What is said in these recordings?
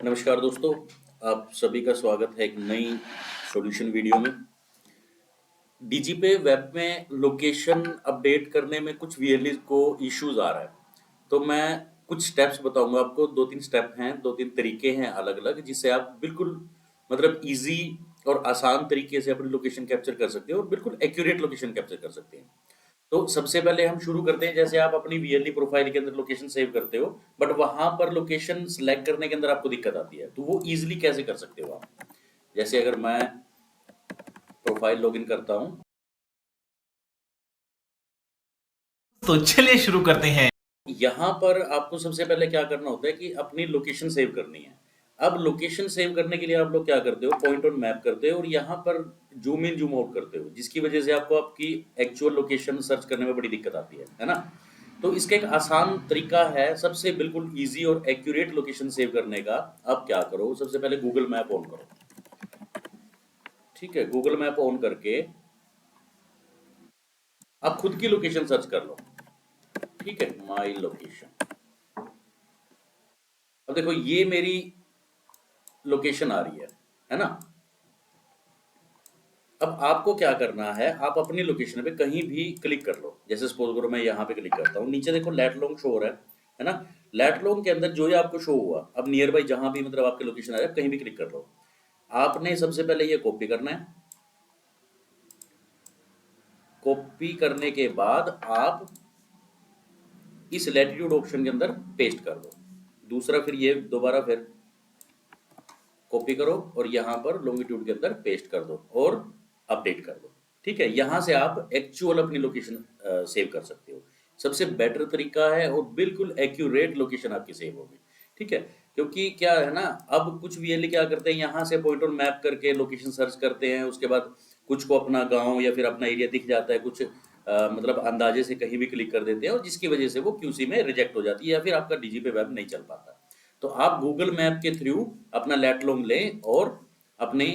नमस्कार दोस्तों, आप सभी का स्वागत है एक नई सॉल्यूशन वीडियो में। डीजीपे वेब में लोकेशन अपडेट करने में कुछ वीएलई को इश्यूज आ रहा है। तो मैं कुछ स्टेप्स बताऊंगा आपको, 2-3 स्टेप हैं, 2-3 तरीके हैं अलग-अलग, जिससे आप बिल्कुल मतलब इजी और आसान तरीके से अपनी लोकेशन कैप्चर कर सकते हो और बिल्कुल एक्यूरेट लोकेशन कैप्चर कर सकते हैं। तो सबसे पहले हम शुरू करते हैं, जैसे आप अपनी वीएलई प्रोफाइल के अंदर लोकेशन सेव करते हो, बट वहां पर लोकेशन सिलेक्ट करने के अंदर आपको दिक्कत आती है, तो वो इजीली कैसे कर सकते हो आप। जैसे अगर मैं प्रोफाइल लॉगिन करता हूं, तो चलिए शुरू करते हैं। यहाँ पर आपको सबसे पहले क्या करना होता है कि अपनी लोकेशन सेव करनी है। अब लोकेशन सेव करने के लिए आप लोग क्या करते हो, पॉइंट ऑन मैप करते हो और यहाँ पर जूम इन जूम आउट करते हो, जिसकी वजह से आपको आपकी एक्चुअल लोकेशन सर्च करने में बड़ी दिक्कत आती है ना। तो इसका एक आसान तरीका है, सबसे बिल्कुल इजी और एक्यूरेट लोकेशन सेव करने का। आप क्या करो, सबसे पहले गूगल मैप ऑन करो। ठीक है, गूगल मैप ऑन करके आप खुद की लोकेशन सर्च कर लो। ठीक है, माई लोकेशन। अब देखो ये मेरी लोकेशन आ रही है ना। अब आपको क्या करना है, आप अपनी लोकेशन पे कहीं भी क्लिक कर लो। जैसे सपोज करो मैं यहाँ पे क्लिक करता हूँ, नीचे देखो लेट लॉन्ग शो हो रहा है ना। लेट लॉन्ग के अंदर जो ही आपको शो हुआ, अब नियर बाई जहां भी मतलब आपकी लोकेशन आ रहा है, कहीं भी क्लिक कर लो। आपने सबसे पहले ये कॉपी करना है। कॉपी करने के बाद आप इस लैटिट्यूड ऑप्शन के अंदर पेस्ट कर दो। दूसरा फिर ये दोबारा फिर कॉपी करो और यहाँ पर लॉन्गिट्यूड के अंदर पेस्ट कर दो और अपडेट कर दो। ठीक है, यहाँ से आप एक्चुअल अपनी लोकेशन सेव कर सकते हो। सबसे बेटर तरीका है और बिल्कुल एक्यूरेट लोकेशन आपकी सेव होगी। ठीक है, क्योंकि क्या है ना, अब कुछ वीएलई क्या करते हैं, यहाँ से पॉइंट ऑन मैप करके लोकेशन सर्च करते हैं, उसके बाद कुछ को अपना गांव या फिर अपना एरिया दिख जाता है, कुछ मतलब अंदाजे से कहीं भी क्लिक कर देते हैं और जिसकी वजह से वो क्यूसी में रिजेक्ट हो जाती है या फिर आपका डीजीपी वेब नहीं चल पाता। तो आप गूगल मैप के थ्रू अपना लैटलॉन्ग लें और अपनी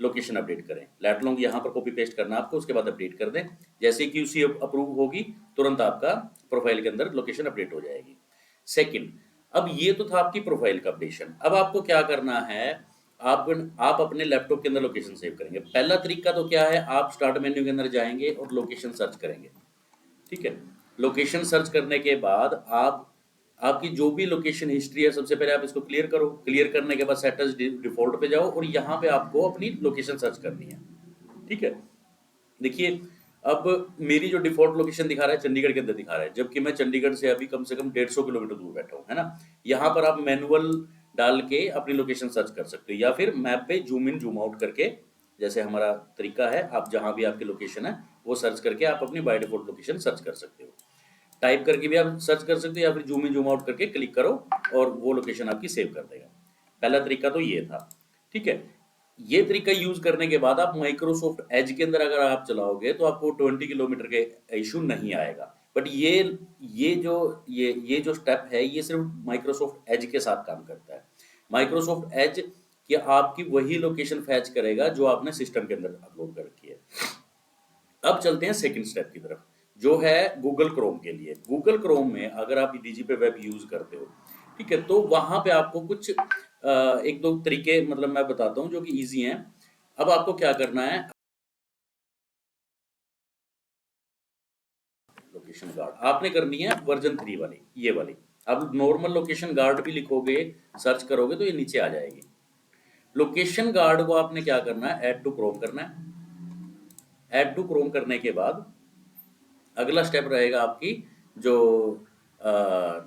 लोकेशन अपडेट करें। लैटलॉन्ग यहाँ पर कॉपी पेस्ट करना आपको, उसके बाद अपडेट कर दें। जैसे कि उसी अप्रूव होगी, तुरंत आपका प्रोफाइल के अंदर लोकेशन अपडेट हो जाएगी। सेकंड, अब ये तो था आपकी प्रोफाइल का अपडेशन। अब आपको क्या करना है, आप अपने लैपटॉप के अंदर लोकेशन सेव करेंगे। पहला तरीका तो क्या है, आप स्टार्ट मेन्यू के अंदर जाएंगे और लोकेशन सर्च करेंगे। ठीक है, लोकेशन सर्च करने के बाद आप आपकी जो भी लोकेशन हिस्ट्री है, सबसे पहले आप इसको क्लियर करो। क्लियर करने के बाद सेट एज डिफॉल्ट पे जाओ और यहाँ पे आपको अपनी लोकेशन सर्च करनी है। ठीक है, देखिए अब मेरी जो डिफॉल्ट लोकेशन दिखा रहा है चंडीगढ़ के अंदर दिखा रहा है, जबकि मैं चंडीगढ़ से अभी कम से कम 150 किलोमीटर दूर बैठा हूँ, है ना। यहाँ पर आप मैनुअल डाल के अपनी लोकेशन सर्च कर सकते हो या फिर मैप पे जूम इन जूम आउट करके, जैसे हमारा तरीका है, आप जहां भी आपकी लोकेशन है वो सर्च करके आप अपनी बाय डिफॉल्ट लोकेशन सर्च कर सकते हो। टाइप करके भी आप सर्च कर सकते हो या फिर जूम इन जूम आउट करके क्लिक करो और वो लोकेशन आपकी सेव कर देगा। पहला तरीका तो ये था। ठीक है, ये तरीका यूज करने के बाद आप माइक्रोसॉफ्ट एज के अंदर अगर आप चलाओगे तो आपको 20 किलोमीटर के इशू नहीं आएगा। बट ये जो स्टेप है, ये सिर्फ माइक्रोसॉफ्ट एज के साथ काम करता है। माइक्रोसॉफ्ट एज कि आपकी वही लोकेशन फैच करेगा जो आपने सिस्टम के अंदर अपलोड कर रखी है। अब चलते हैं सेकंड स्टेप की तरफ, जो है गूगल क्रोम के लिए। गूगल क्रोम में अगर आप डीजीपी वेब यूज करते हो, ठीक है, तो वहां पे आपको कुछ एक दो तरीके मतलब मैं बताता हूँ जो कि इजी हैं। अब आपको क्या करना है, लोकेशन गार्ड आपने करनी है वर्जन 3 वाली, ये वाली। अब नॉर्मल लोकेशन गार्ड भी लिखोगे, सर्च करोगे तो ये नीचे आ जाएगी। लोकेशन गार्ड को आपने क्या करना है, ऐड टू क्रोम करना है। ऐड टू क्रोम करने के बाद अगला स्टेप रहेगा आपकी जो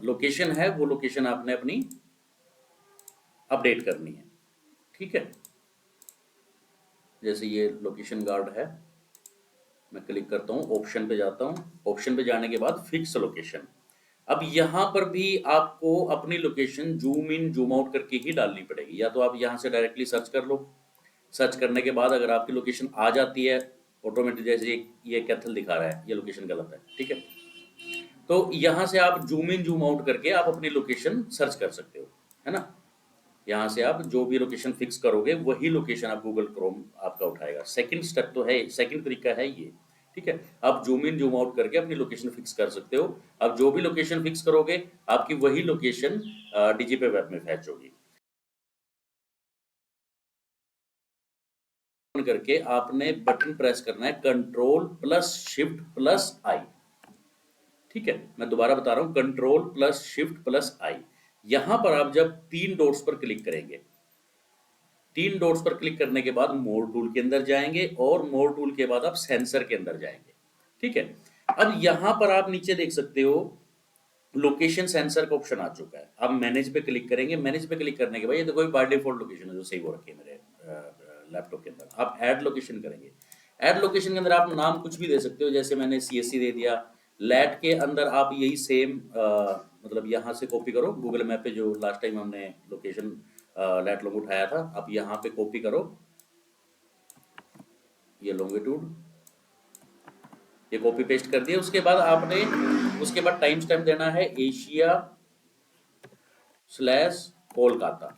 लोकेशन है, वो लोकेशन आपने अपनी अपडेट करनी है। ठीक है, जैसे ये लोकेशन गार्ड है, मैं क्लिक करता हूँ, ऑप्शन पे जाता हूँ। ऑप्शन पे जाने के बाद फिक्स लोकेशन। अब यहाँ पर भी आपको अपनी location zoom in zoom out करके ही डालनी पड़ेगी, या तो आप यहाँ से डायरेक्टली सर्च कर लो। सर्च करने के बाद अगर आपकी लोकेशन आ जाती है ऑटोमेटिक, जैसे ये कैथल दिखा रहा है, ये लोकेशन गलत है। ठीक है, तो यहाँ से आप जूम इन जूम आउट करके आप अपनी लोकेशन सर्च कर सकते हो, है ना। यहाँ से आप जो भी लोकेशन फिक्स करोगे वही लोकेशन आप गूगल क्रोम आपका उठाएगा। सेकंड स्टेप तो है, सेकंड तरीका है ये। ठीक है, आप जूम इन जूम आउट करके अपनी लोकेशन फिक्स कर सकते हो। अब जो भी लोकेशन फिक्स करोगे, आपकी वही लोकेशन डीजीपी वेब में फैच होगी। करके आपने बटन प्रेस करना है कंट्रोल प्लस शिफ्ट प्लस आई। ठीक है, मैं दोबारा बता रहा हूं, कंट्रोल प्लस शिफ्ट प्लस आई। यहां पर आप जब 3 डॉट्स पर क्लिक करेंगे, 3 डॉट्स पर क्लिक करने के बाद मोर टूल के अंदर जाएंगे और मोर टूल के बाद आप सेंसर के अंदर जाएंगे। ठीक है, अब यहां पर आप नीचे देख सकते हो लोकेशन सेंसर का ऑप्शन आ चुका है। आप मैनेज पे क्लिक करेंगे, मैनेज पे क्लिक करने के बाद ये देखो बाय डिफॉल्ट लोकेशन है जो सेव हो रखी है मेरे लैपटॉप के अंदर। आप ऐड लोकेशन करेंगे, ऐड लोकेशन के अंदर आप नाम कुछ भी दे सकते हो, जैसे मैंने सीएससी दे दिया। लैट के अंदर आप यही सेम मतलब यहाँ से कॉपी करो, गूगल मैप पे जो लास्ट टाइम हमने लोकेशन लैट लोग उठाया था, आप यहाँ पे कॉपी करो ये लॉन्गिट्यूड, ये कॉपी पेस्ट कर दिया। उसके बाद आपने उसके बाद टाइम स्टैम्प देना है एशिया स्लैश कोलकाता।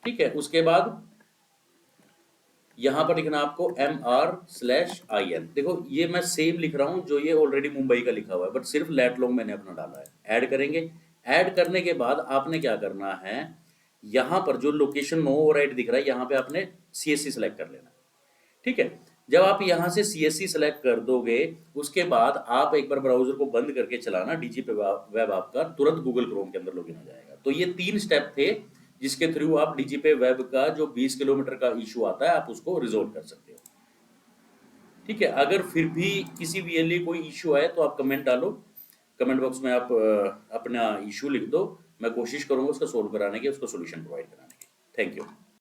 ठीक है, उसके बाद यहां पर लिखना आपको MR/IN। देखो ये मैं सेम लिख रहा हूं जो ये ऑलरेडी मुंबई का लिखा हुआ है, बट सिर्फ लैट लॉन्ग मैंने अपना डाला है। ऐड करेंगे, ऐड करने के बाद आपने क्या करना है, यहां पर जो लोकेशन नो ओवरराइड दिख रहा है यहाँ पे आपने CSC सेलेक्ट कर लेना। ठीक है, जब आप यहां से CSC सेलेक्ट कर दोगे उसके बाद आप एक बार ब्राउजर को बंद करके चलाना, डीजीपी वेब आपका तुरंत गूगल क्रोम के अंदर लॉगिन हो जाएगा। तो ये 3 स्टेप थे जिसके थ्रू आप डीजीपी वेब का जो 20 किलोमीटर का इशू आता है आप उसको रिजोल्व कर सकते हो। ठीक है, अगर फिर भी किसी VLE कोई इशू आए तो आप कमेंट डालो, कमेंट बॉक्स में आप अपना इशू लिख दो, मैं कोशिश करूंगा उसका सोल्व कराने की, उसका सोल्यूशन प्रोवाइड कराने की। Thank you.